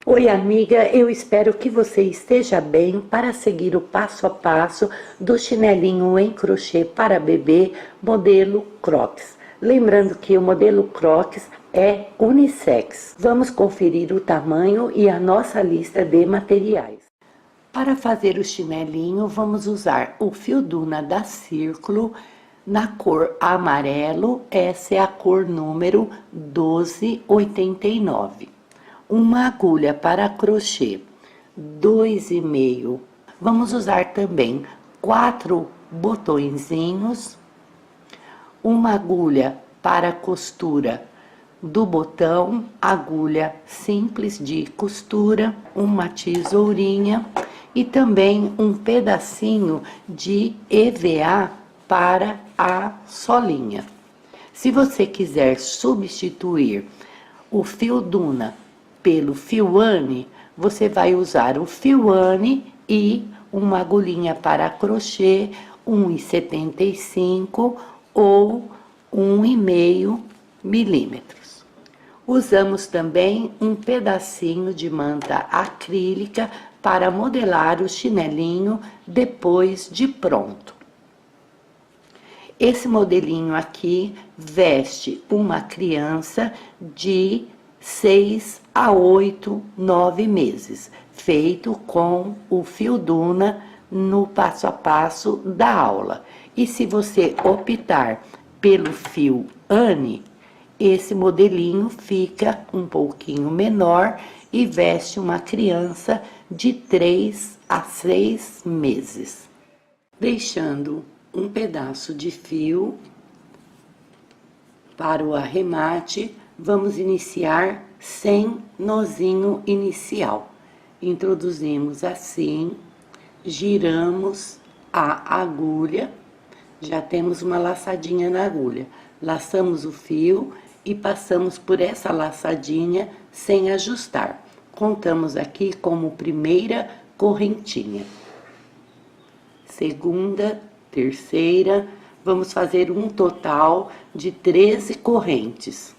Oi, amiga, eu espero que você esteja bem para seguir o passo a passo do chinelinho em crochê para bebê modelo Crocs. Lembrando que o modelo Crocs é unissex. Vamos conferir o tamanho e a nossa lista de materiais. Para fazer o chinelinho, vamos usar o fio Duna da Círculo na cor amarelo, essa é a cor número 1289. Uma agulha para crochê 2,5. Vamos usar também 4 botõezinhos, uma agulha para costura do botão, agulha simples de costura, uma tesourinha e também um pedacinho de EVA para a solinha. Se você quiser substituir o fio Duna pelo fio Anne, você vai usar o fio Anne e uma agulhinha para crochê 1,75 ou 1,5 milímetros. Usamos também um pedacinho de manta acrílica para modelar o chinelinho depois de pronto. Esse modelinho aqui veste uma criança de 6 a 8, 9 meses, feito com o fio Duna no passo a passo da aula. E se você optar pelo fio Anne, esse modelinho fica um pouquinho menor e veste uma criança de 3 a 6 meses. Deixando um pedaço de fio para o arremate, vamos iniciar sem nozinho inicial. Introduzimos assim, giramos a agulha, já temos uma laçadinha na agulha. Laçamos o fio e passamos por essa laçadinha sem ajustar. Contamos aqui como primeira correntinha. Segunda, terceira, vamos fazer um total de 13 correntes.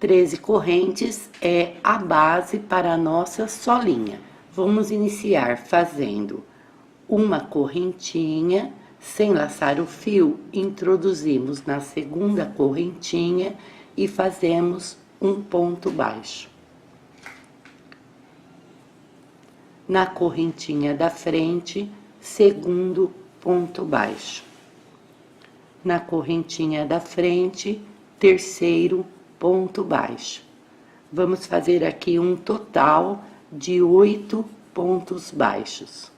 Treze correntes é a base para a nossa solinha. Vamos iniciar fazendo uma correntinha, sem laçar o fio, introduzimos na segunda correntinha e fazemos um ponto baixo. Na correntinha da frente, segundo ponto baixo. Na correntinha da frente, terceiro ponto baixo. Vamos fazer aqui um total de 8 pontos baixos.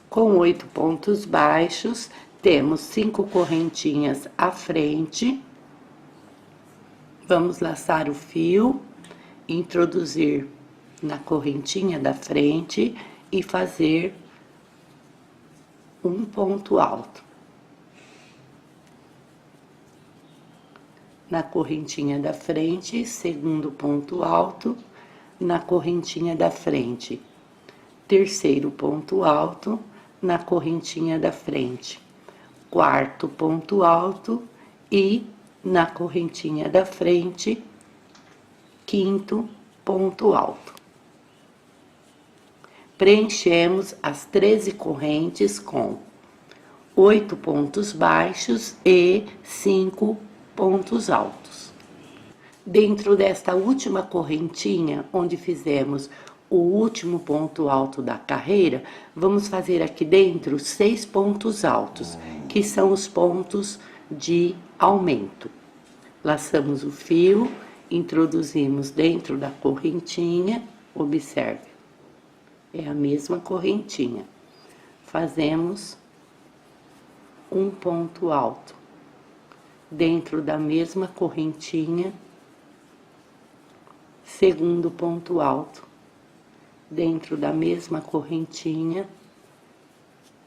Com 8 pontos baixos, temos 5 correntinhas à frente. Vamos laçar o fio, introduzir na correntinha da frente e fazer um ponto alto. Na correntinha da frente, segundo ponto alto, na correntinha da frente, terceiro ponto alto, na correntinha da frente, quarto ponto alto e na correntinha da frente, quinto ponto alto. Preenchemos as 13 correntes com 8 pontos baixos e 5 pontos altos. Dentro desta última correntinha, onde fizemos o último ponto alto da carreira, vamos fazer aqui dentro 6 pontos altos, que são os pontos de aumento. Laçamos o fio, introduzimos dentro da correntinha, observe, é a mesma correntinha. Fazemos um ponto alto. Dentro da mesma correntinha, segundo ponto alto. Dentro da mesma correntinha,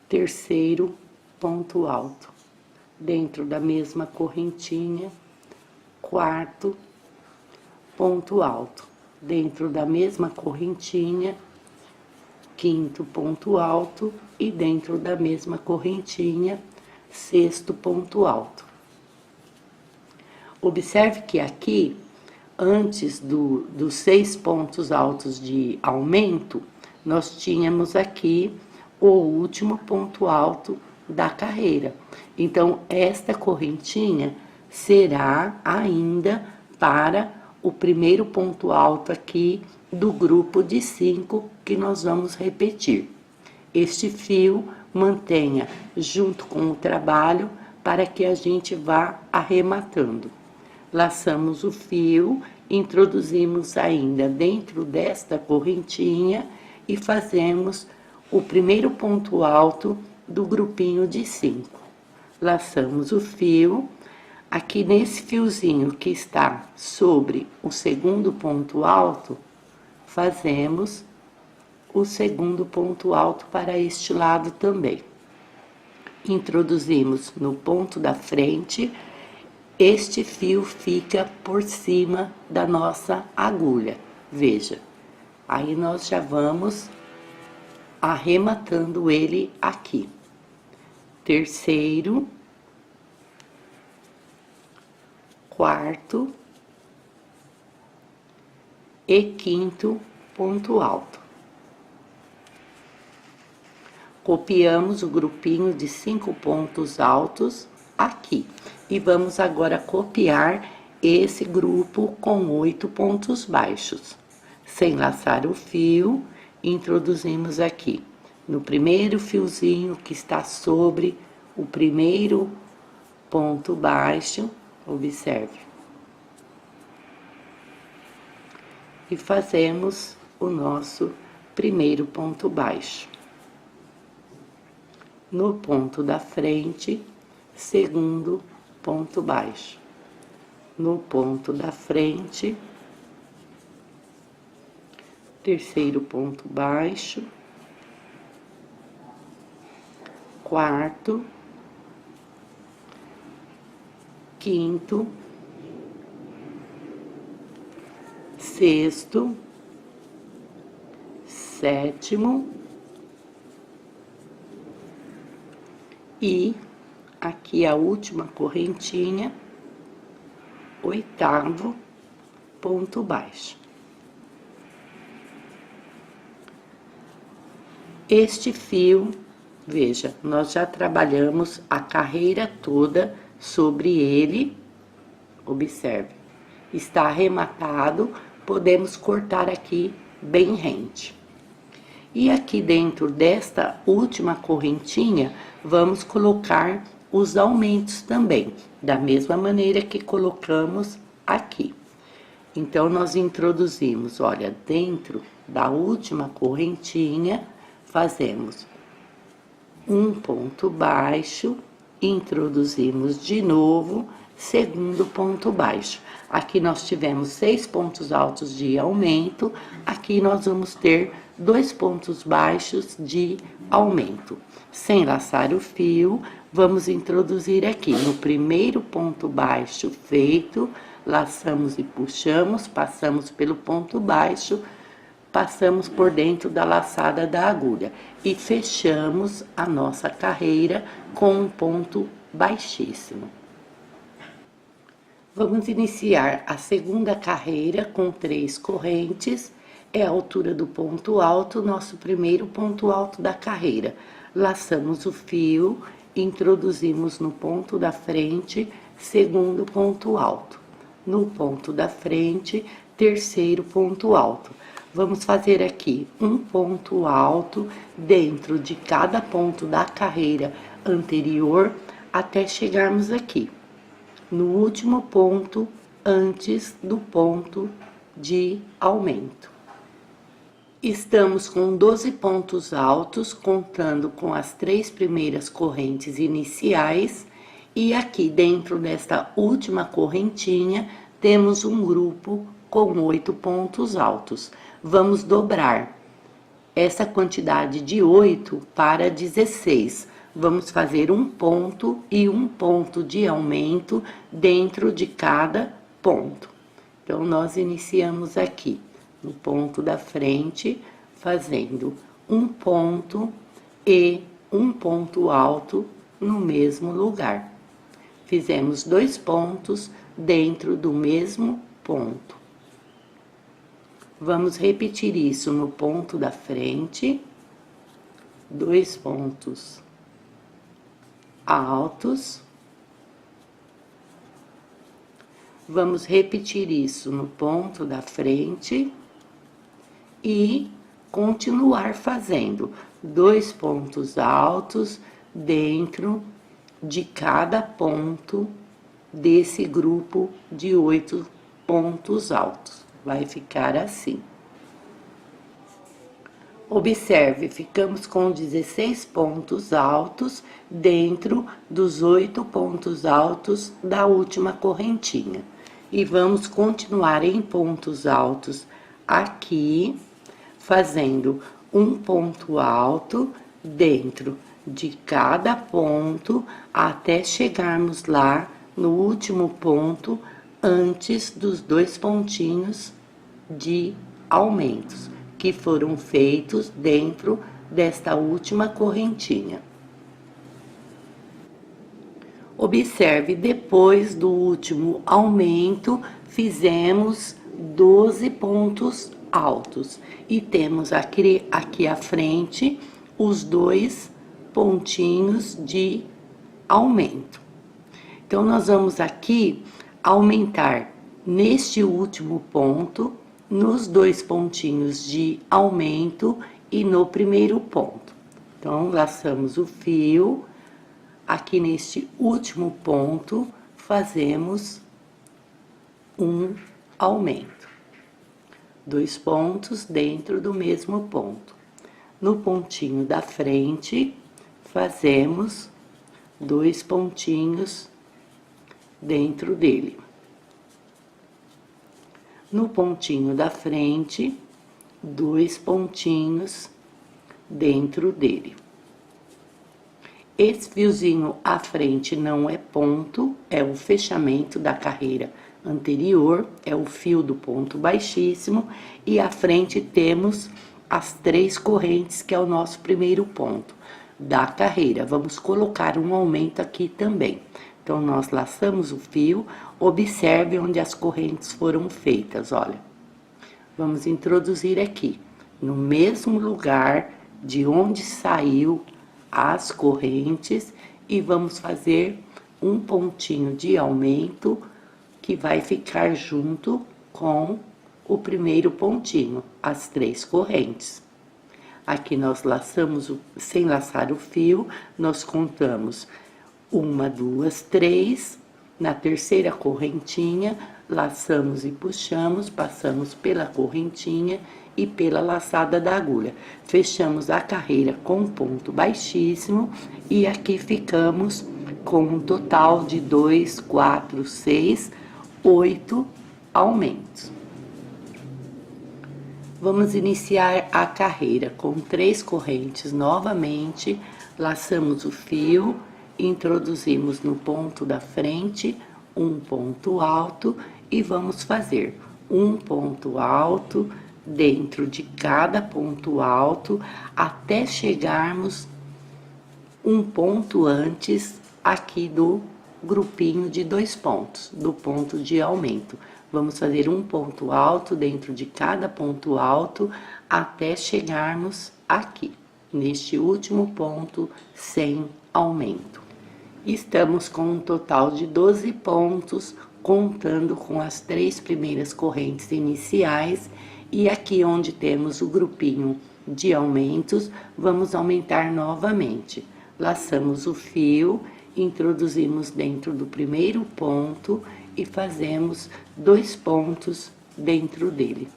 terceiro ponto alto. Dentro da mesma correntinha, quarto ponto alto. Dentro da mesma correntinha, quinto ponto alto. E dentro da mesma correntinha, sexto ponto alto. Observe que aqui, antes dos 6 pontos altos de aumento, nós tínhamos aqui o último ponto alto da carreira. Então, esta correntinha será ainda para o primeiro ponto alto aqui do grupo de 5 que nós vamos repetir. Este fio mantenha junto com o trabalho para que a gente vá arrematando. Laçamos o fio, introduzimos ainda dentro desta correntinha e fazemos o primeiro ponto alto do grupinho de 5. Laçamos o fio, aqui nesse fiozinho que está sobre o segundo ponto alto, fazemos o segundo ponto alto para este lado também. Introduzimos no ponto da frente. Este fio fica por cima da nossa agulha, veja. Aí nós já vamos arrematando ele aqui. Terceiro, quarto e quinto ponto alto. Copiamos o grupinho de 5 pontos altos aqui. E vamos agora copiar esse grupo com 8 pontos baixos. Sem laçar o fio, introduzimos aqui no primeiro fiozinho que está sobre o primeiro ponto baixo, observe. E fazemos o nosso primeiro ponto baixo. No ponto da frente, segundo ponto baixo. No ponto da frente, terceiro ponto baixo, quarto, quinto, sexto, sétimo e aqui a última correntinha, oitavo ponto baixo. Este fio, veja, nós já trabalhamos a carreira toda sobre ele, observe, está arrematado, podemos cortar aqui bem rente. E aqui dentro desta última correntinha, vamos colocar os aumentos também, da mesma maneira que colocamos aqui. Então, nós introduzimos, olha, dentro da última correntinha, fazemos um ponto baixo, introduzimos de novo, segundo ponto baixo. Aqui nós tivemos 6 pontos altos de aumento, aqui nós vamos ter 2 pontos baixos de aumento. Sem laçar o fio, vamos introduzir aqui no primeiro ponto baixo feito, laçamos e puxamos, passamos pelo ponto baixo, passamos por dentro da laçada da agulha e fechamos a nossa carreira com um ponto baixíssimo. Vamos iniciar a segunda carreira com 3 correntes, é a altura do ponto alto, nosso primeiro ponto alto da carreira. Laçamos o fio, introduzimos no ponto da frente, segundo ponto alto. No ponto da frente, terceiro ponto alto. Vamos fazer aqui um ponto alto dentro de cada ponto da carreira anterior até chegarmos aqui, no último ponto antes do ponto de aumento. Estamos com 12 pontos altos, contando com as 3 primeiras correntes iniciais, e aqui dentro desta última correntinha, temos um grupo com 8 pontos altos. Vamos dobrar essa quantidade de 8 para 16. Vamos fazer um ponto e um ponto de aumento dentro de cada ponto. Então, nós iniciamos aqui no ponto da frente, fazendo um ponto e um ponto alto no mesmo lugar. Fizemos 2 pontos dentro do mesmo ponto. Vamos repetir isso no ponto da frente, 2 pontos altos. Vamos repetir isso no ponto da frente e continuar fazendo 2 pontos altos dentro de cada ponto desse grupo de 8 pontos altos. Vai ficar assim. Observe, ficamos com 16 pontos altos dentro dos 8 pontos altos da última correntinha. E vamos continuar em pontos altos aqui, fazendo um ponto alto dentro de cada ponto até chegarmos lá no último ponto, antes dos 2 pontinhos de aumentos que foram feitos dentro desta última correntinha. Observe, depois do último aumento, fizemos 12 pontos altos e temos aqui à frente os 2 pontinhos de aumento. Então, nós vamos aqui aumentar neste último ponto, nos 2 pontinhos de aumento e no primeiro ponto. Então, laçamos o fio, aqui neste último ponto, fazemos um aumento. 2 pontos dentro do mesmo ponto. No pontinho da frente, fazemos 2 pontinhos dentro dele. No pontinho da frente, 2 pontinhos dentro dele. Esse fiozinho à frente não é ponto, é o fechamento da carreira anterior, é o fio do ponto baixíssimo, e à frente temos as 3 correntes, que é o nosso primeiro ponto da carreira. Vamos colocar um aumento aqui também. Então, nós laçamos o fio, observe onde as correntes foram feitas, olha. Vamos introduzir aqui, no mesmo lugar de onde saiu as correntes, e vamos fazer um pontinho de aumento que vai ficar junto com o primeiro pontinho, as 3 correntes. Aqui nós laçamos, sem laçar o fio, nós contamos 1, 2, 3, na terceira correntinha, laçamos e puxamos, passamos pela correntinha e pela laçada da agulha. Fechamos a carreira com um ponto baixíssimo e aqui ficamos com um total de 2, 4, 6, 8 aumentos. Vamos iniciar a carreira com 3 correntes novamente, laçamos o fio, introduzimos no ponto da frente um ponto alto e vamos fazer um ponto alto dentro de cada ponto alto até chegarmos um ponto antes aqui do grupinho de 2 pontos, do ponto de aumento. Vamos fazer um ponto alto dentro de cada ponto alto até chegarmos aqui, neste último ponto sem aumento. Estamos com um total de 12 pontos, contando com as 3 primeiras correntes iniciais, e aqui onde temos o grupinho de aumentos, vamos aumentar novamente. Laçamos o fio, introduzimos dentro do primeiro ponto e fazemos 2 pontos dentro dele.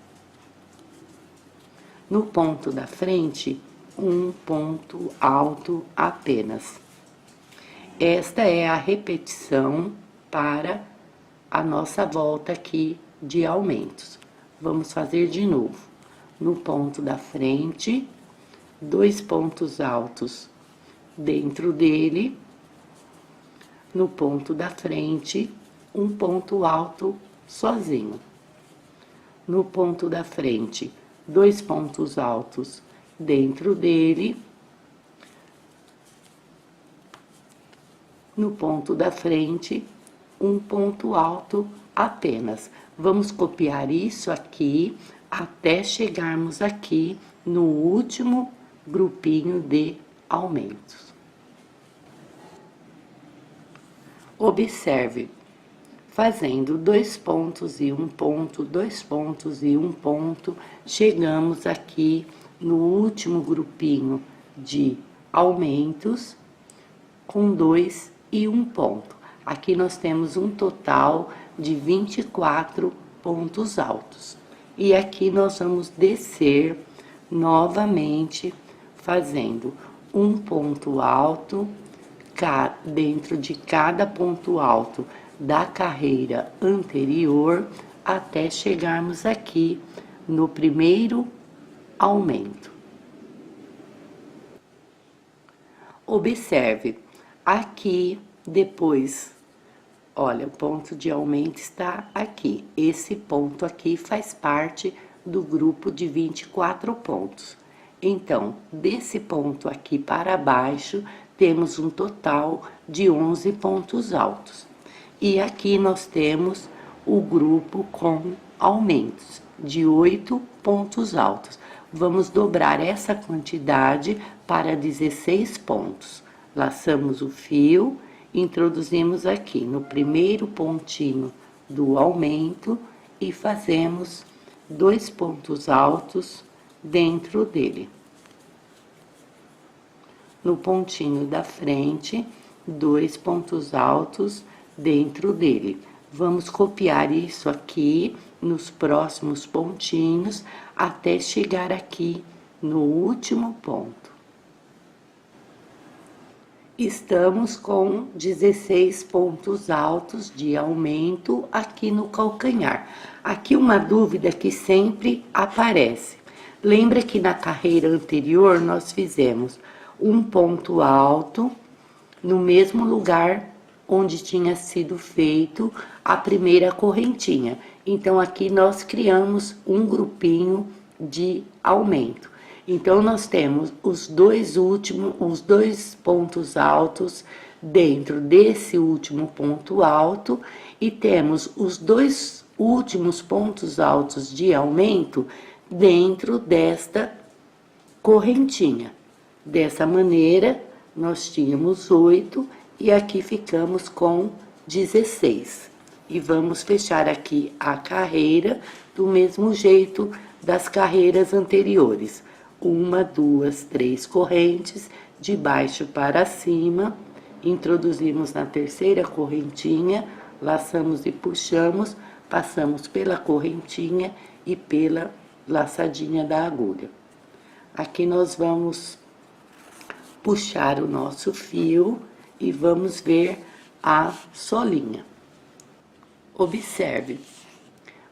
No ponto da frente, um ponto alto apenas. Esta é a repetição para a nossa volta aqui de aumentos. Vamos fazer de novo. No ponto da frente, 2 pontos altos dentro dele. No ponto da frente, um ponto alto sozinho. No ponto da frente, 2 pontos altos dentro dele. No ponto da frente, um ponto alto apenas. Vamos copiar isso aqui até chegarmos aqui no último grupinho de aumentos. Observe, fazendo 2 pontos e 1 ponto, 2 pontos e 1 ponto, chegamos aqui no último grupinho de aumentos com 2 e 1 ponto. Aqui nós temos um total de 24 pontos altos. E aqui nós vamos descer novamente, fazendo um ponto alto dentro de cada ponto alto da carreira anterior, até chegarmos aqui no primeiro aumento. Observe, aqui depois, olha, o ponto de aumento está aqui. Esse ponto aqui faz parte do grupo de 24 pontos. Então, desse ponto aqui para baixo, temos um total de 11 pontos altos. E aqui nós temos o grupo com aumentos de 8 pontos altos. Vamos dobrar essa quantidade para 16 pontos. Laçamos o fio, introduzimos aqui no primeiro pontinho do aumento e fazemos 2 pontos altos dentro dele. No pontinho da frente, 2 pontos altos dentro dele. Vamos copiar isso aqui nos próximos pontinhos até chegar aqui no último ponto. Estamos com 16 pontos altos de aumento aqui no calcanhar. Aqui uma dúvida que sempre aparece. Lembra que na carreira anterior nós fizemos um ponto alto no mesmo lugar onde tinha sido feito a primeira correntinha. Então, aqui nós criamos um grupinho de aumento. Então, nós temos os dois pontos altos dentro desse último ponto alto e temos os 2 últimos pontos altos de aumento dentro desta correntinha. Dessa maneira, nós tínhamos 8 e aqui ficamos com 16. E vamos fechar aqui a carreira do mesmo jeito das carreiras anteriores. 1, 2, 3 correntes, de baixo para cima, introduzimos na terceira correntinha, laçamos e puxamos, passamos pela correntinha e pela laçadinha da agulha. Aqui nós vamos puxar o nosso fio e vamos ver a solinha. Observe,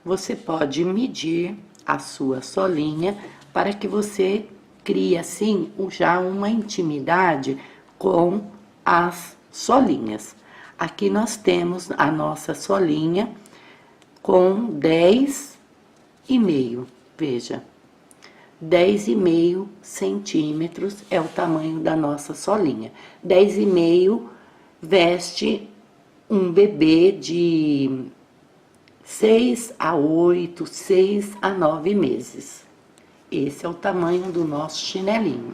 você pode medir a sua solinha para que você crie assim já uma intimidade com as solinhas. Aqui nós temos a nossa solinha com 10,5, veja. 10,5 centímetros é o tamanho da nossa solinha. 10,5 veste um bebê de 6 a 8, 6 a 9 meses. Esse é o tamanho do nosso chinelinho.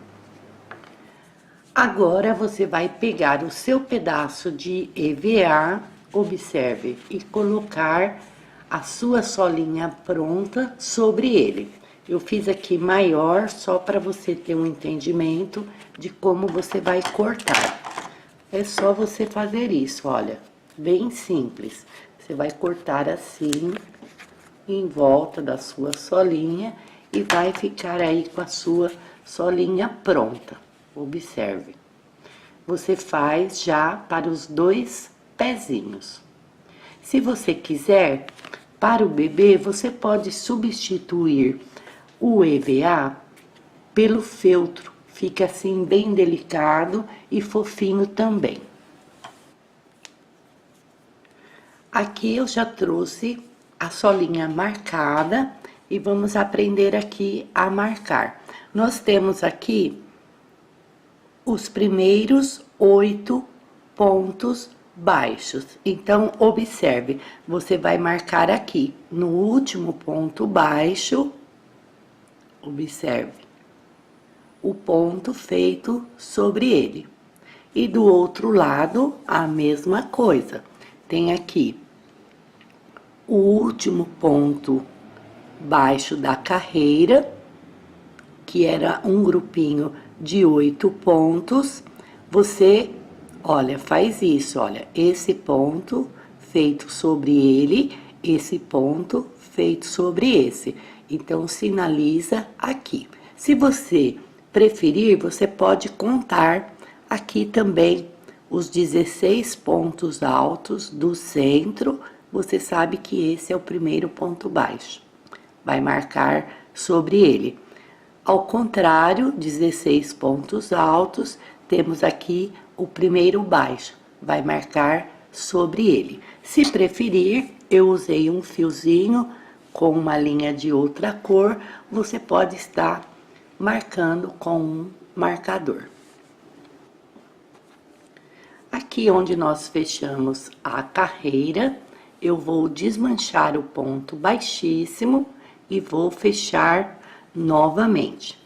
Agora, você vai pegar o seu pedaço de EVA, observe, e colocar a sua solinha pronta sobre ele. Eu fiz aqui maior, só para você ter um entendimento de como você vai cortar. É só você fazer isso, olha, bem simples. Você vai cortar assim, em volta da sua solinha, e vai ficar aí com a sua solinha pronta. Observe. Você faz já para os 2 pezinhos. Se você quiser, para o bebê, você pode substituir o EVA pelo feltro. Fica assim bem delicado e fofinho também. Aqui eu já trouxe a solinha marcada e vamos aprender aqui a marcar. Nós temos aqui os primeiros 8 pontos baixos. Então, observe, você vai marcar aqui no último ponto baixo, observe, o ponto feito sobre ele. E do outro lado, a mesma coisa. Tem aqui o último ponto baixo da carreira, que era um grupinho de 8 pontos. Você, olha, faz isso, olha, esse ponto feito sobre ele, esse ponto feito sobre esse. Então, sinaliza aqui. Se você preferir, você pode contar aqui também os 16 pontos altos do centro. Você sabe que esse é o primeiro ponto baixo. Vai marcar sobre ele. Ao contrário, 16 pontos altos, temos aqui o primeiro baixo. Vai marcar sobre ele. Se preferir, eu usei um fiozinho com uma linha de outra cor. Você pode estar marcando com um marcador. Aqui onde nós fechamos a carreira, eu vou desmanchar o ponto baixíssimo e vou fechar novamente.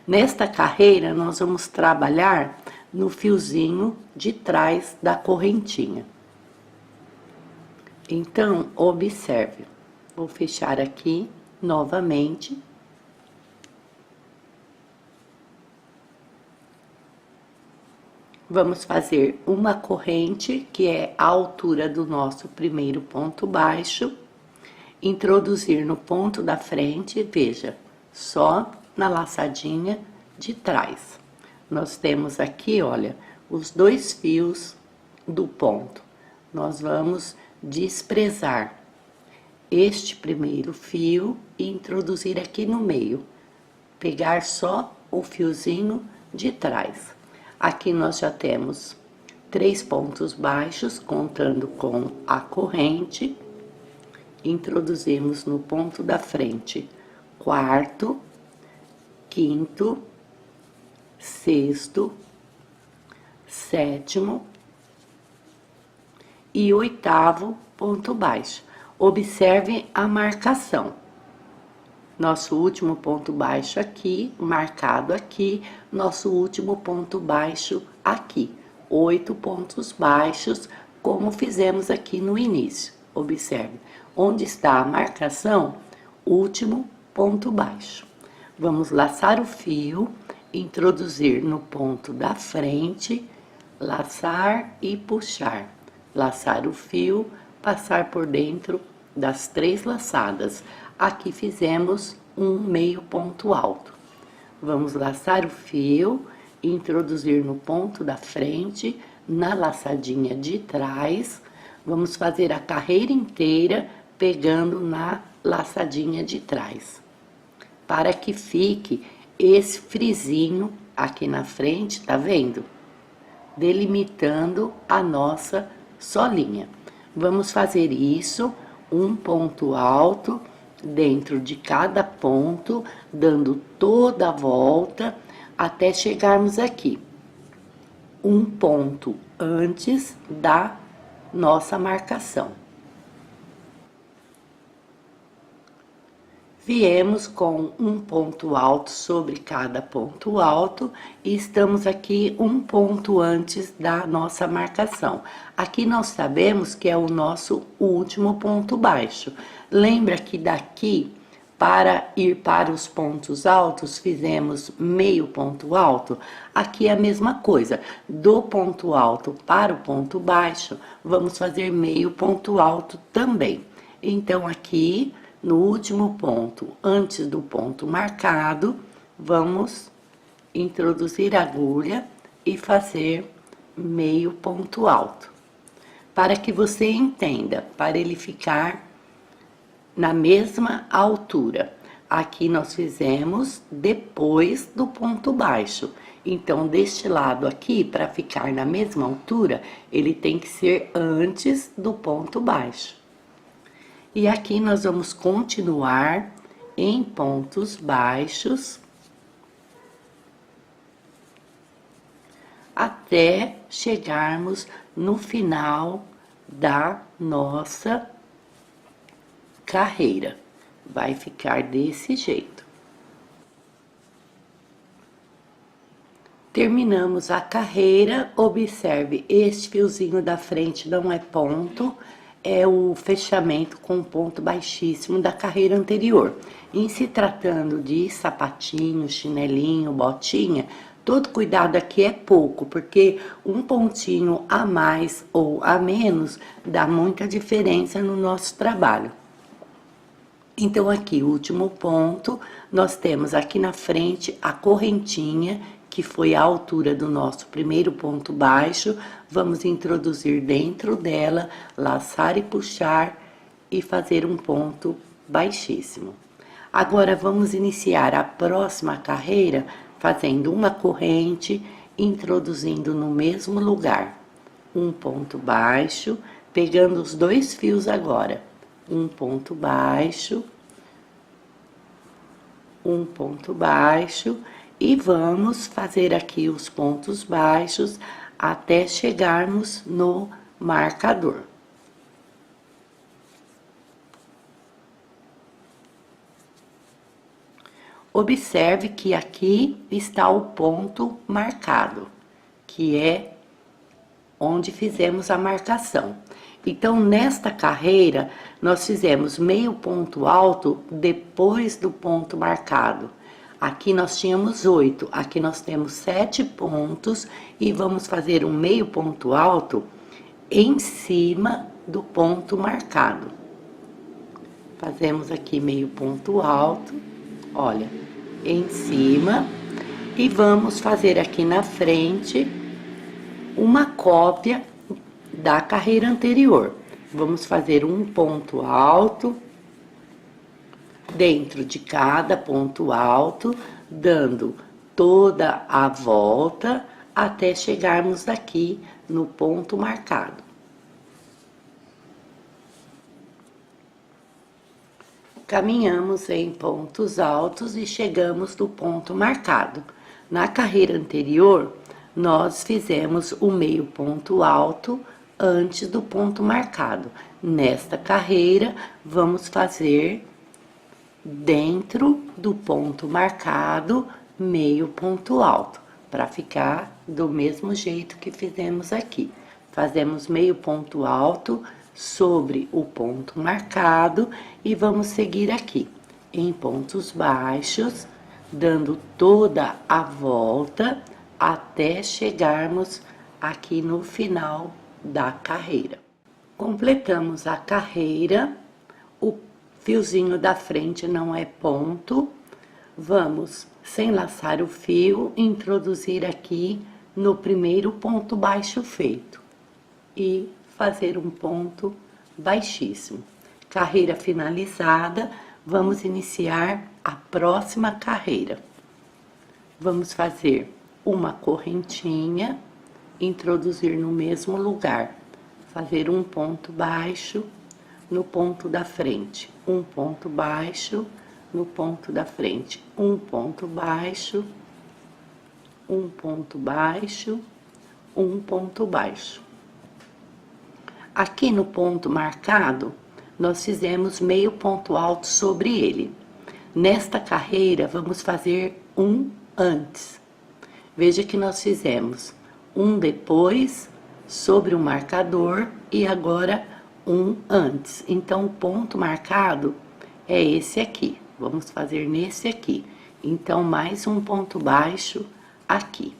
Nesta carreira, nós vamos trabalhar no fiozinho de trás da correntinha. Então, observe. Vou fechar aqui novamente. Vamos fazer uma corrente, que é a altura do nosso primeiro ponto baixo, introduzir no ponto da frente, veja, só na laçadinha de trás. Nós temos aqui, olha, os 2 fios do ponto. Nós vamos desprezar este primeiro fio e introduzir aqui no meio. Pegar só o fiozinho de trás. Aqui nós já temos 3 pontos baixos, contando com a corrente. Introduzimos no ponto da frente, 4º, 5º, 6º, 7º e 8º ponto baixo. Observe a marcação. Nosso último ponto baixo aqui, marcado aqui, nosso último ponto baixo aqui. 8 pontos baixos, como fizemos aqui no início. Observe, onde está a marcação, último ponto baixo. Vamos laçar o fio, introduzir no ponto da frente, laçar e puxar. Laçar o fio, passar por dentro das 3 laçadas. Aqui fizemos um meio ponto alto. Vamos laçar o fio, introduzir no ponto da frente, na laçadinha de trás. Vamos fazer a carreira inteira pegando na laçadinha de trás. Para que fique esse frisinho aqui na frente, tá vendo? Delimitando a nossa solinha. Vamos fazer isso, um ponto alto dentro de cada ponto, dando toda a volta até chegarmos aqui. Um ponto antes da nossa marcação. Viemos com um ponto alto sobre cada ponto alto e estamos aqui um ponto antes da nossa marcação. Aqui nós sabemos que é o nosso último ponto baixo. Lembra que daqui, para ir para os pontos altos, fizemos meio ponto alto? Aqui é a mesma coisa. Do ponto alto para o ponto baixo, vamos fazer meio ponto alto também. Então, aqui no último ponto, antes do ponto marcado, vamos introduzir a agulha e fazer meio ponto alto. Para que você entenda, para ele ficar na mesma altura. Aqui nós fizemos depois do ponto baixo. Então, deste lado aqui, para ficar na mesma altura, ele tem que ser antes do ponto baixo. E aqui nós vamos continuar em pontos baixos até chegarmos no final da nossa carreira. Vai ficar desse jeito. Terminamos a carreira, observe, este fiozinho da frente não é ponto, é o fechamento com ponto baixíssimo da carreira anterior. Em se tratando de sapatinho, chinelinho, botinha, todo cuidado aqui é pouco, porque um pontinho a mais ou a menos dá muita diferença no nosso trabalho. Então, aqui, o último ponto, nós temos aqui na frente a correntinha, que foi a altura do nosso primeiro ponto baixo. Vamos introduzir dentro dela, laçar e puxar e fazer um ponto baixíssimo. Agora, vamos iniciar a próxima carreira fazendo uma corrente, introduzindo no mesmo lugar um ponto baixo, pegando os dois fios agora. Um ponto baixo, e vamos fazer aqui os pontos baixos até chegarmos no marcador. Observe que aqui está o ponto marcado, que é onde fizemos a marcação. Então, nesta carreira, nós fizemos meio ponto alto depois do ponto marcado. Aqui nós tínhamos 8, aqui nós temos 7 pontos e vamos fazer um meio ponto alto em cima do ponto marcado. Fazemos aqui meio ponto alto, olha, em cima, e vamos fazer aqui na frente uma cópia da carreira anterior. Vamos fazer um ponto alto dentro de cada ponto alto, dando toda a volta até chegarmos aqui no ponto marcado. Caminhamos em pontos altos e chegamos no ponto marcado. Na carreira anterior, nós fizemos o meio ponto alto antes do ponto marcado. Nesta carreira, vamos fazer dentro do ponto marcado, meio ponto alto, para ficar do mesmo jeito que fizemos aqui. Fazemos meio ponto alto sobre o ponto marcado e vamos seguir aqui em pontos baixos, dando toda a volta até chegarmos aqui no final da carreira. Completamos a carreira, o fiozinho da frente não é ponto, vamos, sem laçar o fio, introduzir aqui no primeiro ponto baixo feito e fazer um ponto baixíssimo. Carreira finalizada, vamos iniciar a próxima carreira. Vamos fazer uma correntinha, introduzir no mesmo lugar, fazer um ponto baixo no ponto da frente, um ponto baixo no ponto da frente, um ponto baixo, um ponto baixo, um ponto baixo. Aqui no ponto marcado, nós fizemos meio ponto alto sobre ele. Nesta carreira, vamos fazer um antes. Veja que nós fizemos um depois sobre o marcador e agora um antes. Então, o ponto marcado é esse aqui. Vamos fazer nesse aqui. Então, mais um ponto baixo aqui.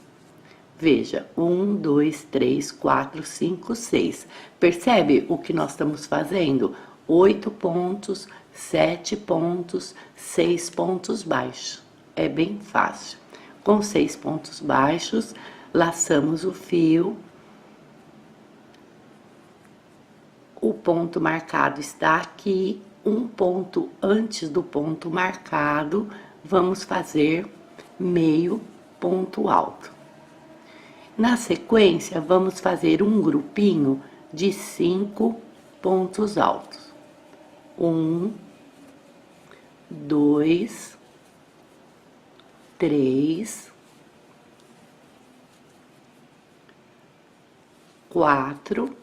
Veja, 1, 2, 3, 4, 5, 6. Percebe o que nós estamos fazendo? 8 pontos, 7 pontos, 6 pontos baixos. É bem fácil. Com 6 pontos baixos, laçamos o fio. O ponto marcado está aqui, um ponto antes do ponto marcado, vamos fazer meio ponto alto. Na sequência, vamos fazer um grupinho de 5 pontos altos. 1, 2, 3, 4,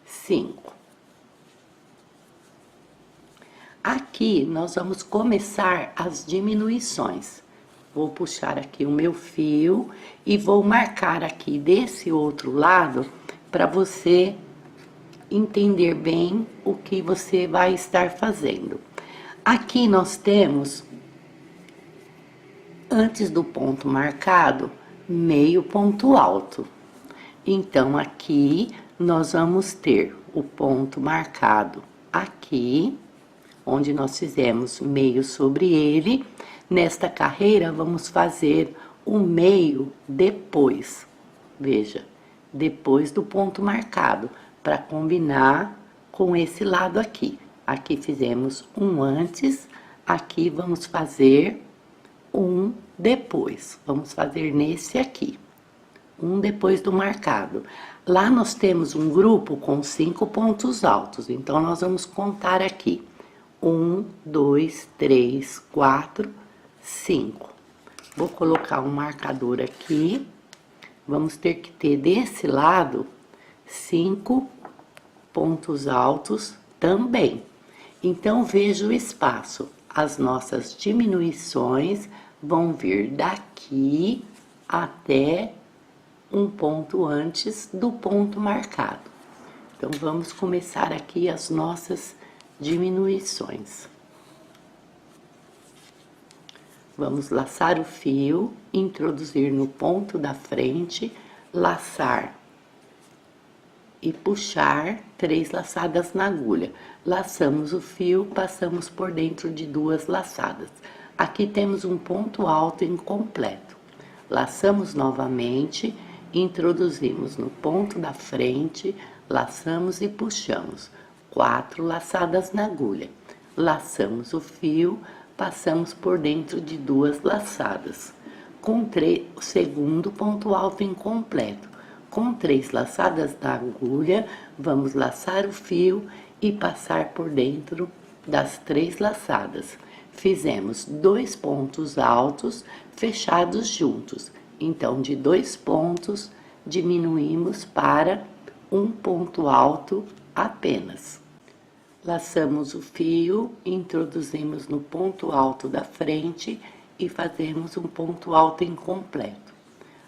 5. Aqui nós vamos começar as diminuições. Vou puxar aqui o meu fio e vou marcar aqui desse outro lado para você entender bem o que você vai estar fazendo. Aqui nós temos, antes do ponto marcado, meio ponto alto. Então, aqui nós vamos ter o ponto marcado aqui, onde nós fizemos meio sobre ele. Nesta carreira, vamos fazer o meio depois. Veja, depois do ponto marcado, para combinar com esse lado aqui. Aqui fizemos um antes, aqui vamos fazer um depois. Vamos fazer nesse aqui, um depois do marcado. Lá nós temos um grupo com 5 pontos altos, então nós vamos contar aqui. 1, 2, 3, 4, 5. Vou colocar um marcador aqui. Vamos ter que ter desse lado 5 pontos altos também. Então, veja o espaço. As nossas diminuições vão vir daqui até um ponto antes do ponto marcado. Então, vamos começar aqui as nossas diminuições. Vamos laçar o fio, introduzir no ponto da frente, laçar e puxar 3 laçadas na agulha. Laçamos o fio, passamos por dentro de 2 laçadas. Aqui temos um ponto alto incompleto. Laçamos novamente, introduzimos no ponto da frente, laçamos e puxamos. 4 laçadas na agulha. Laçamos o fio, passamos por dentro de 2 laçadas. Com o segundo ponto alto incompleto. Com 3 laçadas na agulha, vamos laçar o fio e passar por dentro das 3 laçadas. Fizemos 2 pontos altos fechados juntos. Então, de 2 pontos, diminuímos para um ponto alto apenas. Laçamos o fio, introduzimos no ponto alto da frente e fazemos um ponto alto incompleto.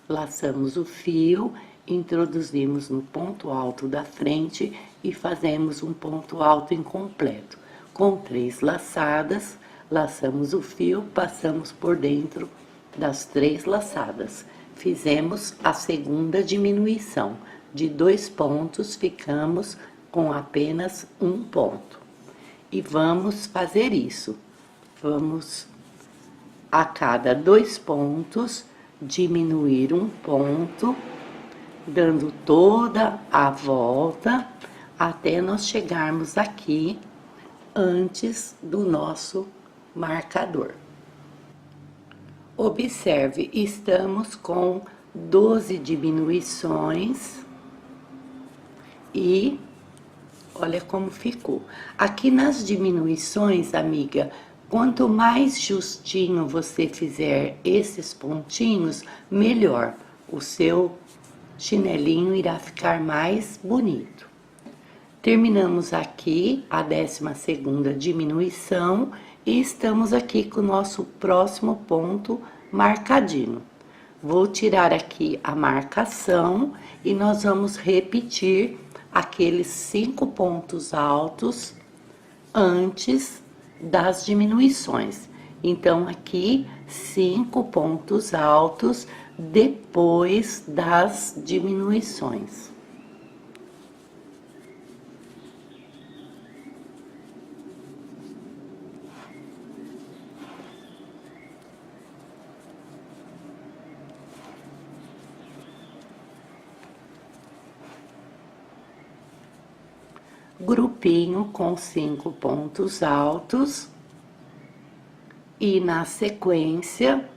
Laçamos o fio, introduzimos no ponto alto da frente e fazemos um ponto alto incompleto. Com 3 laçadas, laçamos o fio, passamos por dentro das 3 laçadas. Fizemos a segunda diminuição. De 2 pontos, ficamos com apenas um ponto. E vamos fazer isso. Vamos, a cada 2 pontos, diminuir um ponto, dando toda a volta, até nós chegarmos aqui, antes do nosso marcador. Observe, estamos com 12 diminuições e olha como ficou. Aqui nas diminuições, amiga, quanto mais justinho você fizer esses pontinhos, melhor. O seu chinelinho irá ficar mais bonito. Terminamos aqui a 12ª diminuição e estamos aqui com o nosso próximo ponto marcadinho. Vou tirar aqui a marcação e nós vamos repetir aqueles 5 pontos altos antes das diminuições. Então, aqui 5 pontos altos depois das diminuições. grupinho com 5 pontos altos. E na sequência,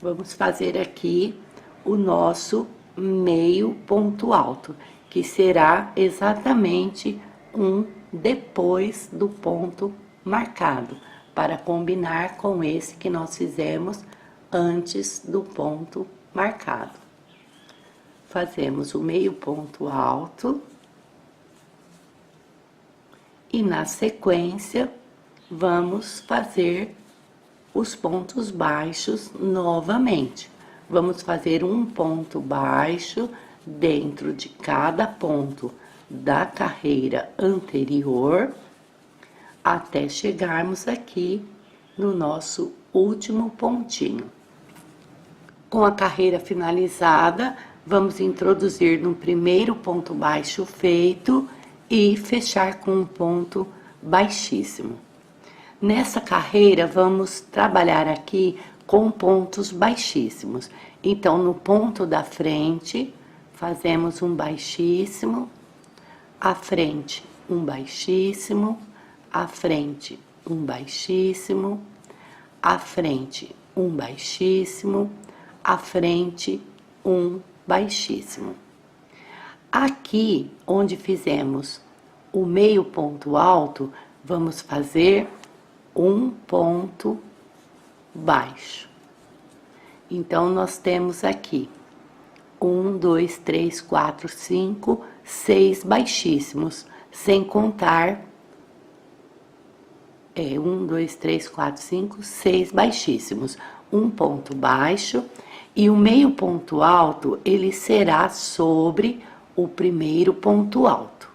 vamos fazer aqui o nosso meio ponto alto, que será exatamente um depois do ponto marcado, para combinar com esse que nós fizemos antes do ponto marcado. Fazemos o meio ponto alto e na sequência vamos fazer os pontos baixos novamente. Vamos fazer um ponto baixo dentro de cada ponto da carreira anterior, até chegarmos aqui no nosso último pontinho. Com a carreira finalizada, vamos introduzir no primeiro ponto baixo feito e fechar com um ponto baixíssimo. Nessa carreira, vamos trabalhar aqui com pontos baixíssimos. Então, no ponto da frente, fazemos um baixíssimo, à frente um baixíssimo, à frente um baixíssimo, à frente um baixíssimo, à frente um baixíssimo. Aqui, onde fizemos o meio ponto alto, vamos fazer um ponto baixo. Então, nós temos aqui 1, 2, 3, 4, 5, 6 baixíssimos, sem contar 1, 2, 3, 4, 5, 6 baixíssimos, um ponto baixo, e o meio ponto alto, ele será sobre o primeiro ponto alto.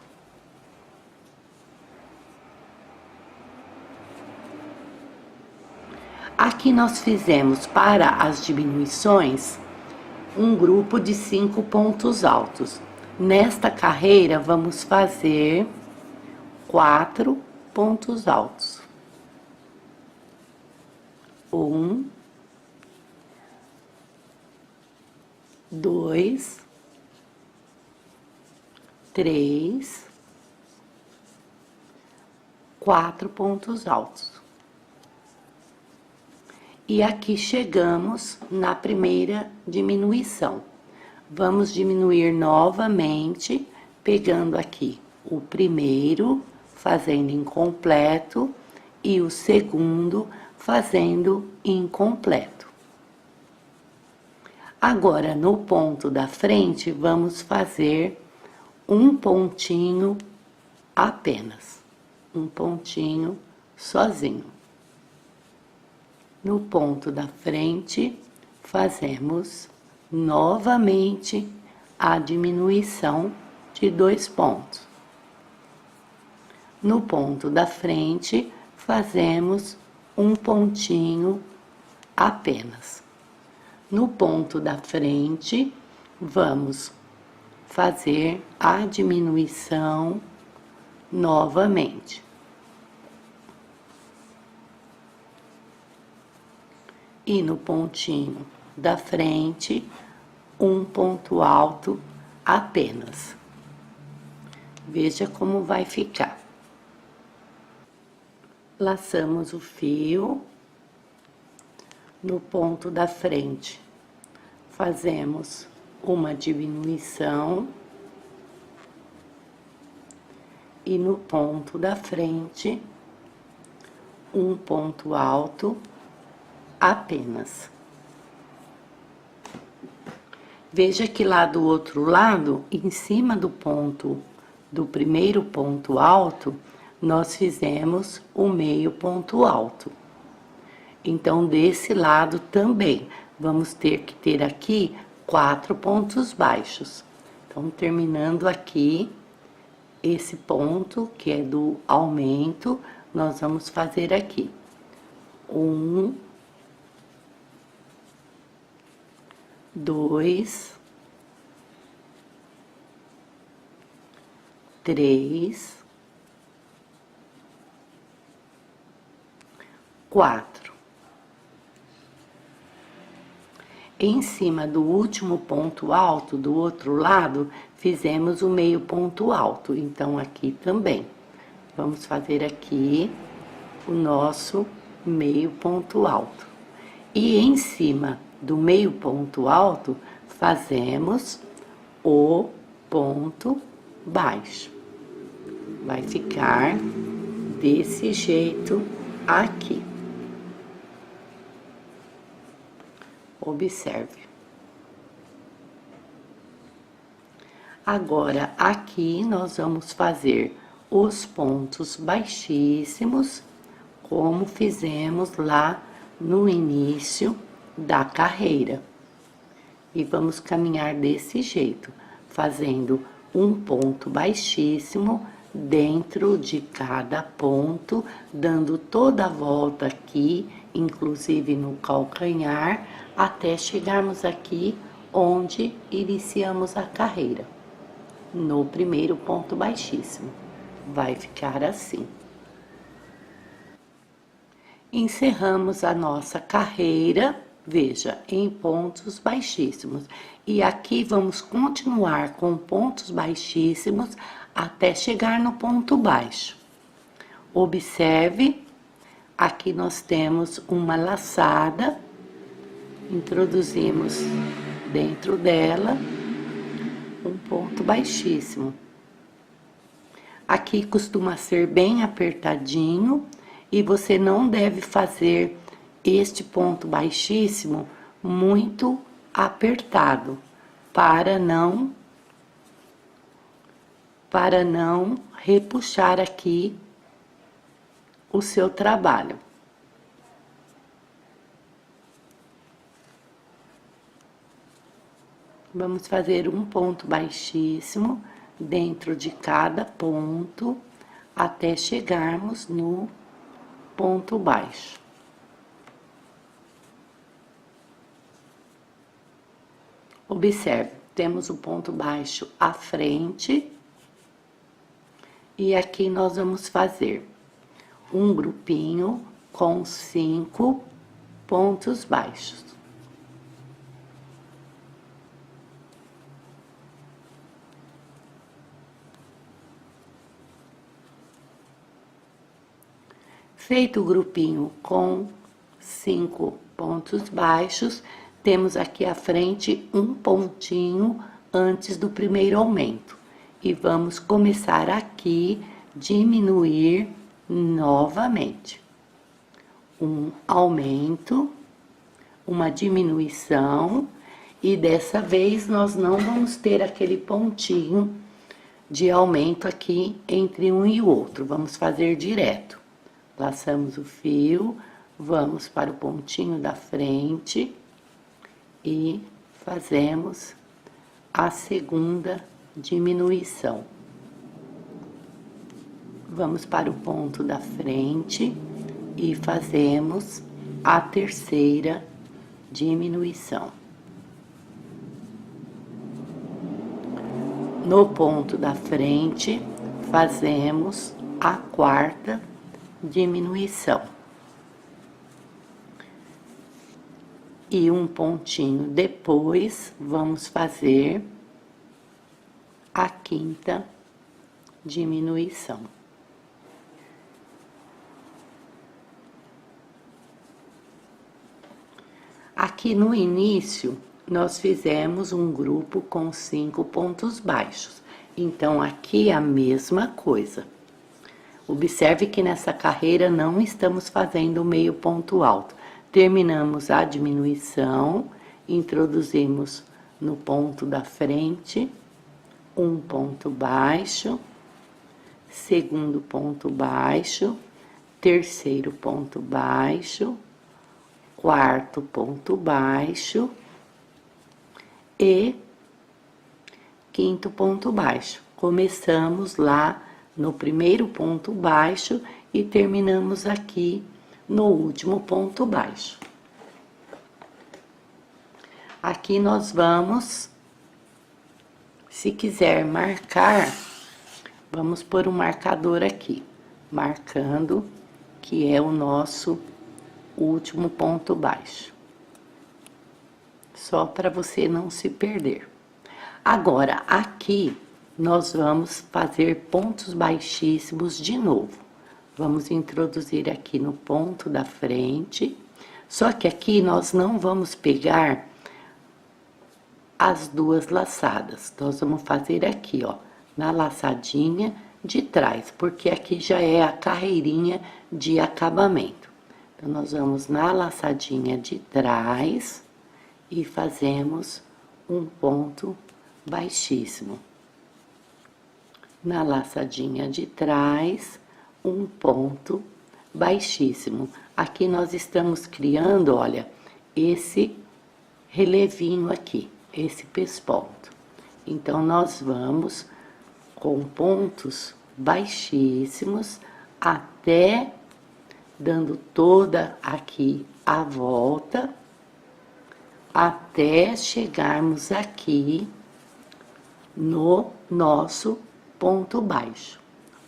Aqui nós fizemos para as diminuições um grupo de 5 pontos altos. Nesta carreira, vamos fazer 4 pontos altos. 1, 2, 3, 4 pontos altos. E aqui chegamos na primeira diminuição. Vamos diminuir novamente, pegando aqui o primeiro, fazendo incompleto, e o segundo, fazendo incompleto. Agora, no ponto da frente, vamos fazer um pontinho apenas. Um pontinho sozinho. No ponto da frente, fazemos novamente a diminuição de 2 pontos. No ponto da frente, fazemos um pontinho apenas. No ponto da frente, vamos fazer a diminuição novamente. E no pontinho da frente, um ponto alto apenas. Veja como vai ficar. Laçamos o fio no ponto da frente. Fazemos uma diminuição e no ponto da frente, um ponto alto apenas. Veja que lá do outro lado, em cima do ponto, do primeiro ponto alto, nós fizemos o meio ponto alto. Então, desse lado também, vamos ter que ter aqui 4 pontos baixos. Então, terminando aqui, esse ponto, que é do aumento, nós vamos fazer aqui. 1, 2, 3, 4. Em cima do último ponto alto, do outro lado, fizemos o meio ponto alto. Então, aqui também. Vamos fazer aqui o nosso meio ponto alto. E em cima do meio ponto alto, fazemos o ponto baixo. Vai ficar desse jeito aqui. Observe. Agora, aqui nós vamos fazer os pontos baixíssimos, como fizemos lá no início da carreira. E vamos caminhar desse jeito, fazendo um ponto baixíssimo dentro de cada ponto, dando toda a volta aqui, inclusive no calcanhar, até chegarmos aqui onde iniciamos a carreira, no primeiro ponto baixíssimo. Vai ficar assim. Encerramos a nossa carreira, veja, em pontos baixíssimos. E aqui vamos continuar com pontos baixíssimos até chegar no ponto baixo. Observe, aqui nós temos uma laçada, introduzimos dentro dela um ponto baixíssimo. Aqui costuma ser bem apertadinho e você não deve fazer este ponto baixíssimo muito apertado para não repuxar aqui o seu trabalho. Vamos fazer um ponto baixíssimo dentro de cada ponto até chegarmos no ponto baixo. Observe, temos o ponto baixo à frente e aqui nós vamos fazer um grupinho com 5 pontos baixos. Feito o grupinho com 5 pontos baixos, temos aqui à frente um pontinho antes do primeiro aumento. E vamos começar aqui, diminuir novamente. Um aumento, uma diminuição, e dessa vez nós não vamos ter aquele pontinho de aumento aqui entre um e o outro, vamos fazer direto. Laçamos o fio, vamos para o pontinho da frente e fazemos a segunda diminuição. Vamos para o ponto da frente e fazemos a terceira diminuição. No ponto da frente, fazemos a quarta diminuição. E um pontinho depois, vamos fazer a quinta diminuição. Aqui no início, nós fizemos um grupo com 5 pontos baixos. Então, aqui é a mesma coisa. Observe que nessa carreira não estamos fazendo o meio ponto alto. Terminamos a diminuição, introduzimos no ponto da frente, um ponto baixo, segundo ponto baixo, terceiro ponto baixo, quarto ponto baixo e quinto ponto baixo. Começamos lá no primeiro ponto baixo e terminamos aqui no último ponto baixo. Aqui nós vamos, se quiser marcar, vamos pôr um marcador aqui, marcando que é o nosso último ponto baixo. só para você não se perder. Agora, aqui, nós vamos fazer pontos baixíssimos de novo. Vamos introduzir aqui no ponto da frente, só que aqui nós não vamos pegar as duas laçadas. Nós vamos fazer aqui, ó, na laçadinha de trás, porque aqui já é a carreirinha de acabamento. Então, nós vamos na laçadinha de trás e fazemos um ponto baixíssimo. Na laçadinha de trás, um ponto baixíssimo. Aqui nós estamos criando, olha, esse relevinho aqui, esse pesponto. Então, nós vamos com pontos baixíssimos até dando toda aqui a volta, até chegarmos aqui no nosso ponto baixo.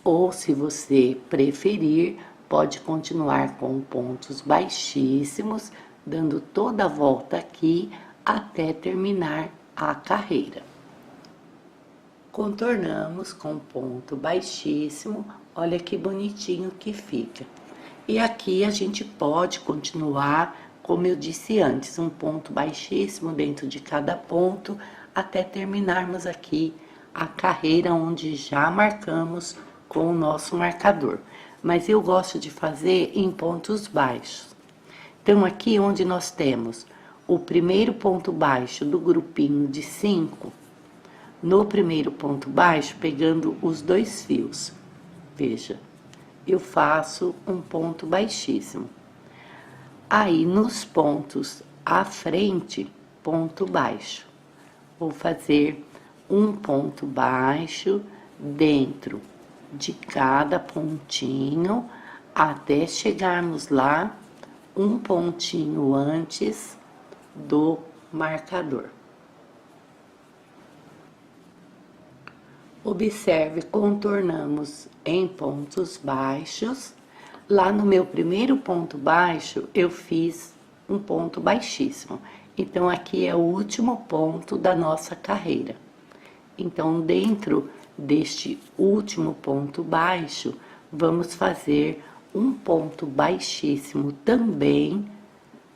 Ou, se você preferir, pode continuar com pontos baixíssimos, dando toda a volta aqui até terminar a carreira. Contornamos com ponto baixíssimo, olha que bonitinho que fica. E aqui a gente pode continuar, como eu disse antes, um ponto baixíssimo dentro de cada ponto, até terminarmos aqui a carreira onde já marcamos com o nosso marcador. Mas eu gosto de fazer em pontos baixos. Então, aqui onde nós temos o primeiro ponto baixo do grupinho de 5, no primeiro ponto baixo, pegando os 2 fios, veja, eu faço um ponto baixíssimo. Aí, nos pontos à frente, ponto baixo. Vou fazer um ponto baixo dentro de cada pontinho, até chegarmos lá, um pontinho antes do marcador. Observe, contornamos em pontos baixos. Lá no meu primeiro ponto baixo, eu fiz um ponto baixíssimo. Então, aqui é o último ponto da nossa carreira. Então, dentro deste último ponto baixo, vamos fazer um ponto baixíssimo também,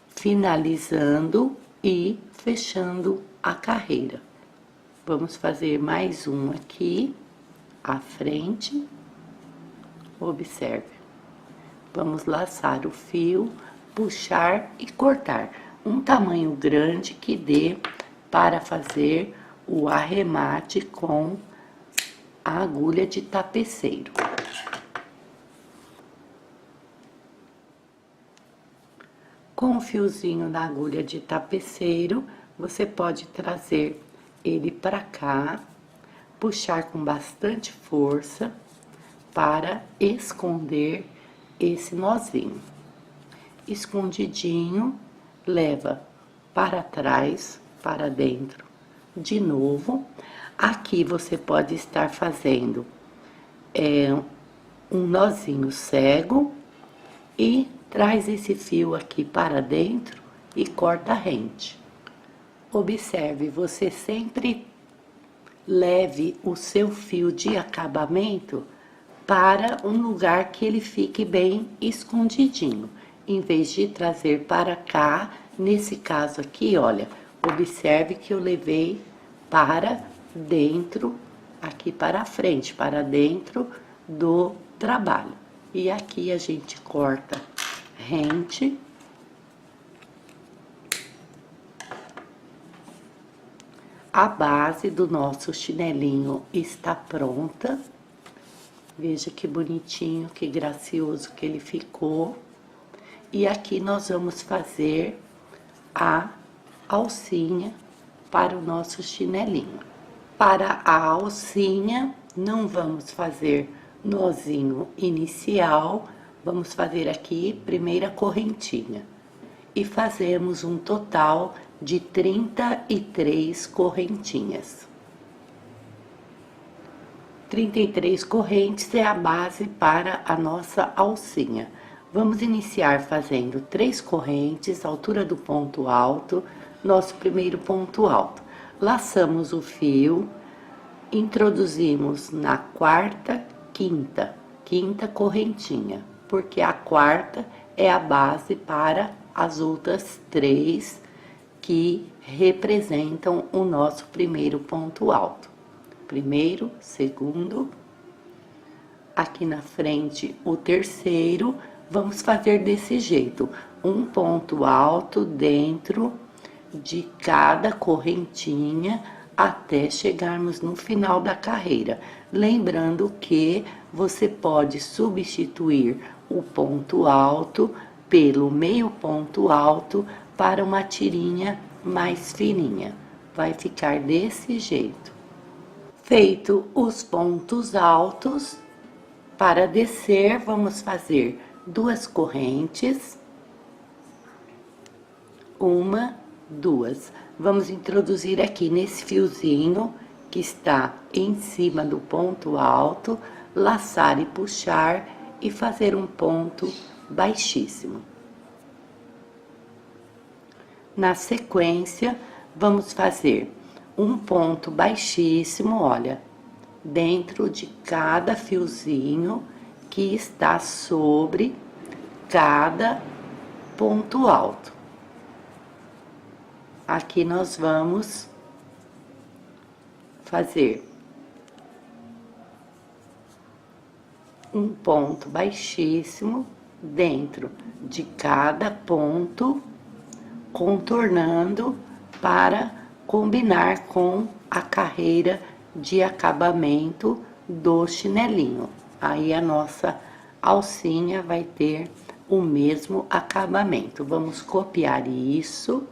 finalizando e fechando a carreira. Vamos fazer mais um aqui, à frente. Observe. Vamos laçar o fio, puxar e cortar. Um tamanho grande que dê para fazer o arremate com a agulha de tapeceiro. Com o fiozinho da agulha de tapeceiro, você pode trazer ele para cá, puxar com bastante força para esconder esse nozinho. Escondidinho, leva para trás, para dentro de novo. Aqui você pode estar fazendo um nozinho cego e traz esse fio aqui para dentro e corta a rente. Observe, você sempre leve o seu fio de acabamento para um lugar que ele fique bem escondidinho, em vez de trazer para cá. Nesse caso aqui, olha, observe que eu levei para dentro, aqui para frente, para dentro do trabalho. E aqui a gente corta rente. A base do nosso chinelinho está pronta. Veja que bonitinho, que gracioso que ele ficou. E aqui nós vamos fazer a alcinha para o nosso chinelinho. Para a alcinha, não vamos fazer nozinho inicial, vamos fazer aqui primeira correntinha. E fazemos um total de 33 correntinhas. 33 correntes é a base para a nossa alcinha. Vamos iniciar fazendo 3 correntes, altura do ponto alto, nosso primeiro ponto alto. Laçamos o fio, introduzimos na quarta, quinta correntinha, porque a quarta é a base para as outras 3 que representam o nosso primeiro ponto alto. Primeiro, segundo, aqui na frente o terceiro. Vamos fazer desse jeito, um ponto alto dentro de cada correntinha até chegarmos no final da carreira. Lembrando que você pode substituir o ponto alto pelo meio ponto alto para uma tirinha mais fininha. Vai ficar desse jeito. Feito os pontos altos, para descer, vamos fazer 2 correntes, 1, 2. Vamos introduzir aqui nesse fiozinho que está em cima do ponto alto, laçar e puxar e fazer um ponto baixíssimo. Na sequência, vamos fazer um ponto baixíssimo, olha, dentro de cada fiozinho que está sobre cada ponto alto. Aqui nós vamos fazer um ponto baixíssimo dentro de cada ponto, contornando para combinar com a carreira de acabamento do chinelinho. Aí a nossa alcinha vai ter o mesmo acabamento. Vamos copiar isso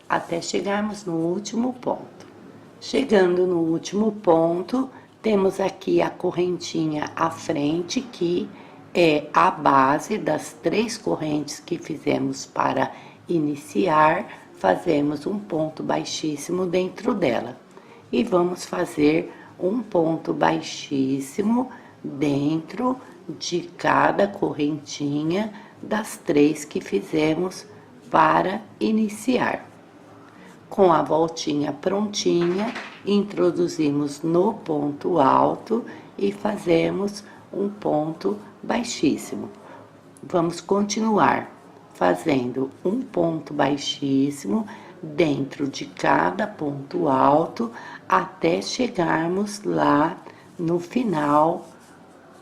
até chegarmos no último ponto. Chegando no último ponto, temos aqui a correntinha à frente, que é a base das 3 correntes que fizemos para iniciar. Fazemos um ponto baixíssimo dentro dela. E vamos fazer um ponto baixíssimo dentro de cada correntinha das 3 que fizemos para iniciar. Com a voltinha prontinha, introduzimos no ponto alto e fazemos um ponto baixíssimo. Vamos continuar fazendo um ponto baixíssimo dentro de cada ponto alto até chegarmos lá no final,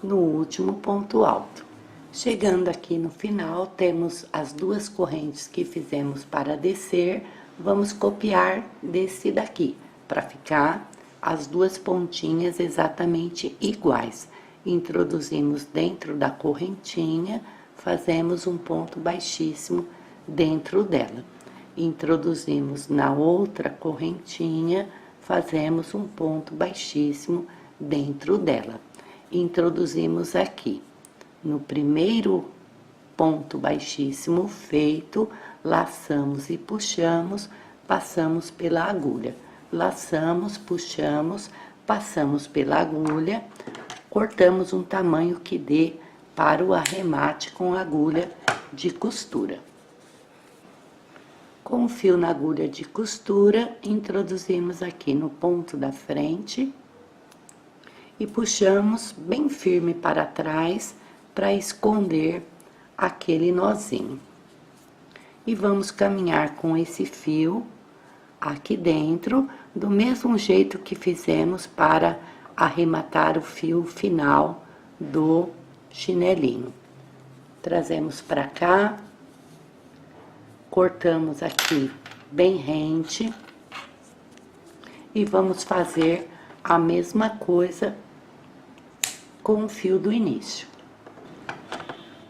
no último ponto alto. Chegando aqui no final, temos as 2 correntes que fizemos para descer. Vamos copiar desse daqui, para ficar as 2 pontinhas exatamente iguais. Introduzimos dentro da correntinha, fazemos um ponto baixíssimo dentro dela. Introduzimos na outra correntinha, fazemos um ponto baixíssimo dentro dela. Introduzimos aqui no primeiro ponto baixíssimo feito, laçamos e puxamos, passamos pela agulha. Laçamos, puxamos, passamos pela agulha, cortamos um tamanho que dê para o arremate com agulha de costura. Com o fio na agulha de costura, introduzimos aqui no ponto da frente e puxamos bem firme para trás para esconder aquele nozinho. E vamos caminhar com esse fio aqui dentro, do mesmo jeito que fizemos para arrematar o fio final do chinelinho. Trazemos para cá, cortamos aqui bem rente e vamos fazer a mesma coisa com o fio do início.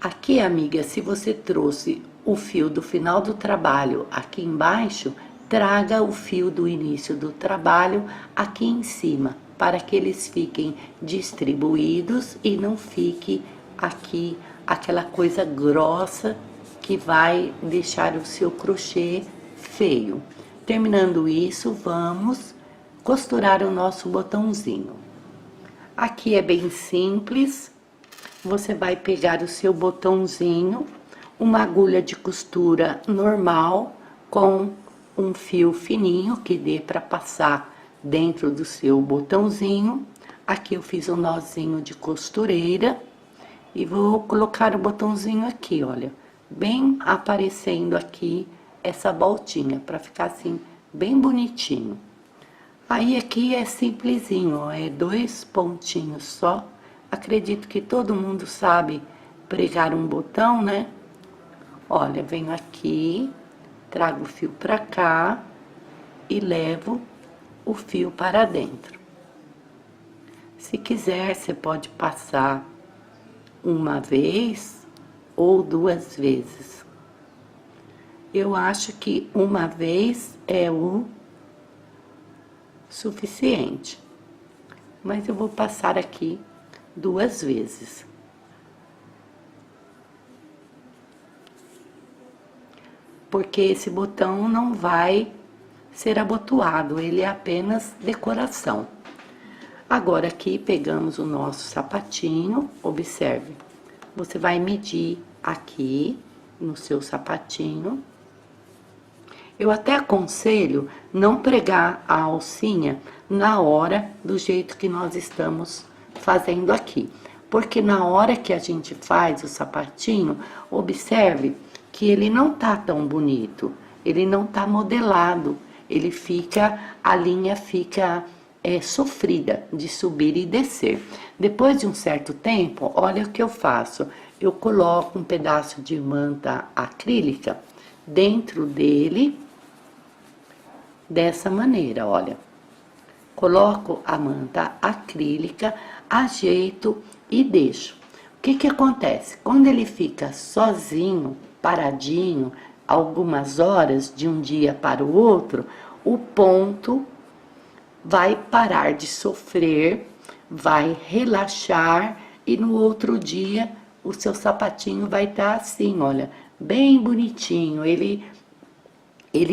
Aqui, amiga, se você trouxe o fio do final do trabalho aqui embaixo, traga o fio do início do trabalho aqui em cima, para que eles fiquem distribuídos e não fique aqui aquela coisa grossa que vai deixar o seu crochê feio. Terminando isso, vamos costurar o nosso botãozinho. Aqui é bem simples, você vai pegar o seu botãozinho, uma agulha de costura normal com um fio fininho que dê para passar dentro do seu botãozinho. Aqui eu fiz um nozinho de costureira e vou colocar o botãozinho aqui, olha, bem aparecendo aqui essa voltinha, para ficar assim, bem bonitinho. Aí aqui é simplesinho, ó, é 2 pontinhos só. Acredito que todo mundo sabe pregar um botão, né? Olha, venho aqui, trago o fio pra cá e levo o fio para dentro. Se quiser, você pode passar uma vez ou 2 vezes. Eu acho que uma vez é o suficiente, mas eu vou passar aqui 2 vezes. Porque esse botão não vai ser abotoado, ele é apenas decoração. Agora aqui pegamos o nosso sapatinho, observe, você vai medir aqui no seu sapatinho. Eu até aconselho não pregar a alcinha na hora do jeito que nós estamos fazendo aqui. Porque na hora que a gente faz o sapatinho, observe que ele não tá tão bonito, ele não tá modelado, ele fica, a linha fica sofrida de subir e descer. Depois de um certo tempo, olha o que eu faço, eu coloco um pedaço de manta acrílica dentro dele, dessa maneira, olha. Coloco a manta acrílica, ajeito e deixo. O que que acontece? Quando ele fica sozinho, paradinho, algumas horas de um dia para o outro, o ponto vai parar de sofrer, vai relaxar e no outro dia o seu sapatinho vai estar assim, olha, bem bonitinho. Ele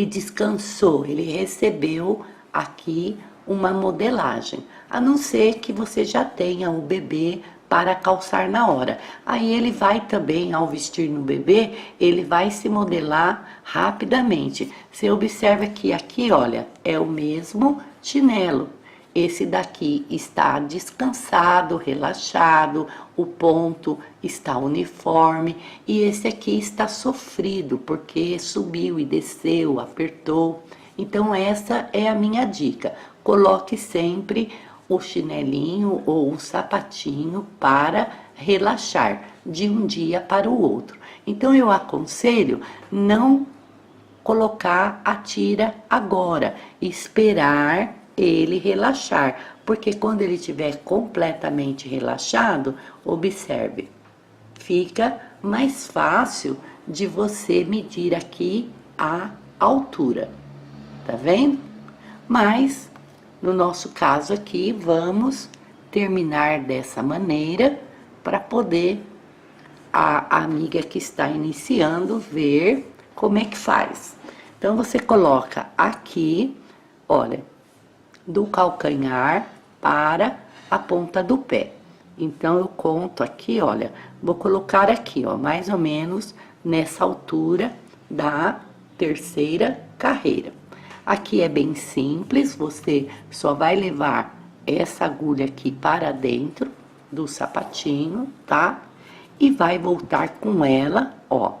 descansou, ele recebeu aqui uma modelagem, a não ser que você já tenha o bebê para calçar na hora. Aí ele vai também, ao vestir no bebê, ele vai se modelar rapidamente. Você observa que aqui, olha, é o mesmo chinelo. Esse daqui está descansado, relaxado, o ponto está uniforme e esse aqui está sofrido porque subiu e desceu, apertou. Então essa é a minha dica. Coloque sempre o chinelinho ou o sapatinho para relaxar de um dia para o outro. Então eu aconselho não colocar a tira agora, esperar ele relaxar, porque quando ele estiver completamente relaxado, observe, fica mais fácil de você medir aqui a altura, tá vendo? Mas, no nosso caso aqui, vamos terminar dessa maneira, para poder a amiga que está iniciando ver como é que faz. Então, você coloca aqui, olha, do calcanhar para a ponta do pé. Então, eu conto aqui, olha, vou colocar aqui, ó, mais ou menos nessa altura da 3ª carreira. Aqui é bem simples, você só vai levar essa agulha aqui para dentro do sapatinho, tá? E vai voltar com ela, ó,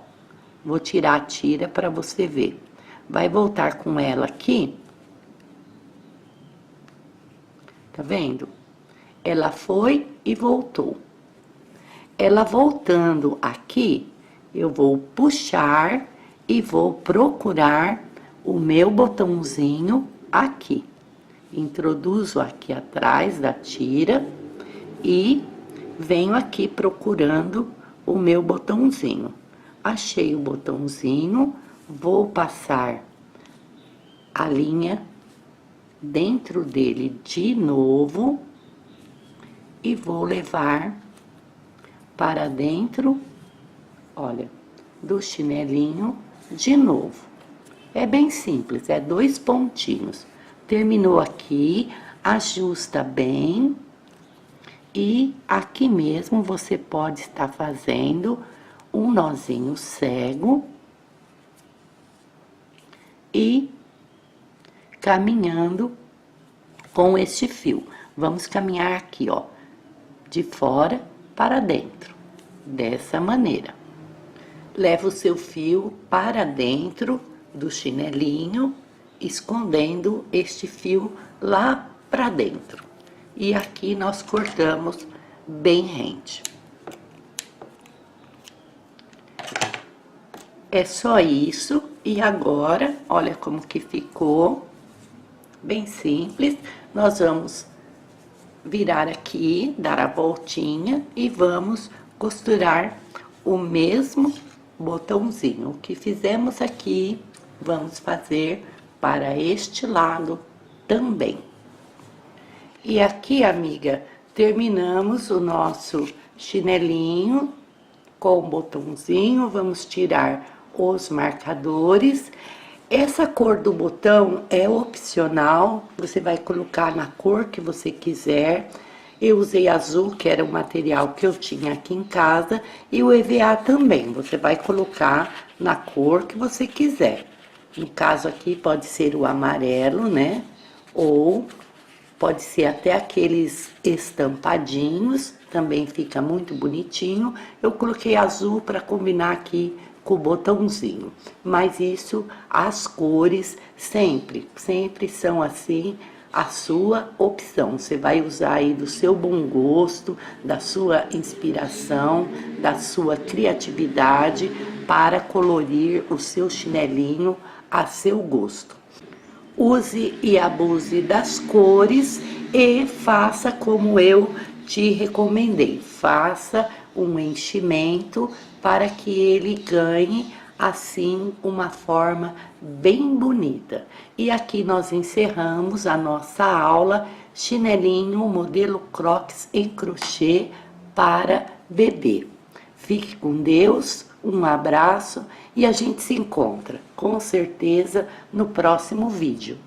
vou tirar a tira para você ver. Vai voltar com ela aqui, tá vendo? Ela foi e voltou. Ela voltando aqui, eu vou puxar e vou procurar o meu botãozinho aqui. Introduzo aqui atrás da tira e venho aqui procurando o meu botãozinho. Achei o botãozinho, vou passar a linha dentro dele de novo e vou levar para dentro, olha, do chinelinho de novo. É bem simples, é 2 pontinhos. Terminou aqui, ajusta bem E aqui mesmo você pode estar fazendo um nozinho cego e caminhando com este fio. Vamos caminhar aqui, ó, de fora para dentro, dessa maneira. Leva o seu fio para dentro do chinelinho, escondendo este fio lá para dentro. E aqui nós cortamos bem rente. É só isso. E agora, olha como que ficou. Bem simples. Nós vamos virar aqui, dar a voltinha e vamos costurar o mesmo botãozinho. O que fizemos aqui, vamos fazer para este lado também. E aqui, amiga, terminamos o nosso chinelinho com o botãozinho. Vamos tirar os marcadores. Essa cor do botão é opcional, você vai colocar na cor que você quiser. Eu usei azul, que era o material que eu tinha aqui em casa, e o EVA também, você vai colocar na cor que você quiser. No caso aqui pode ser o amarelo, né? Ou pode ser até aqueles estampadinhos, também fica muito bonitinho. Eu coloquei azul para combinar aqui com o botãozinho, mas isso, as cores sempre são assim, a sua opção. Você vai usar aí do seu bom gosto, da sua inspiração, da sua criatividade para colorir o seu chinelinho a seu gosto. Use e abuse das cores e faça como eu te recomendei. Faça um enchimento para que ele ganhe assim uma forma bem bonita. E aqui nós encerramos a nossa aula chinelinho modelo Crocs em crochê para bebê. Fique com Deus, um abraço e a gente se encontra com certeza no próximo vídeo.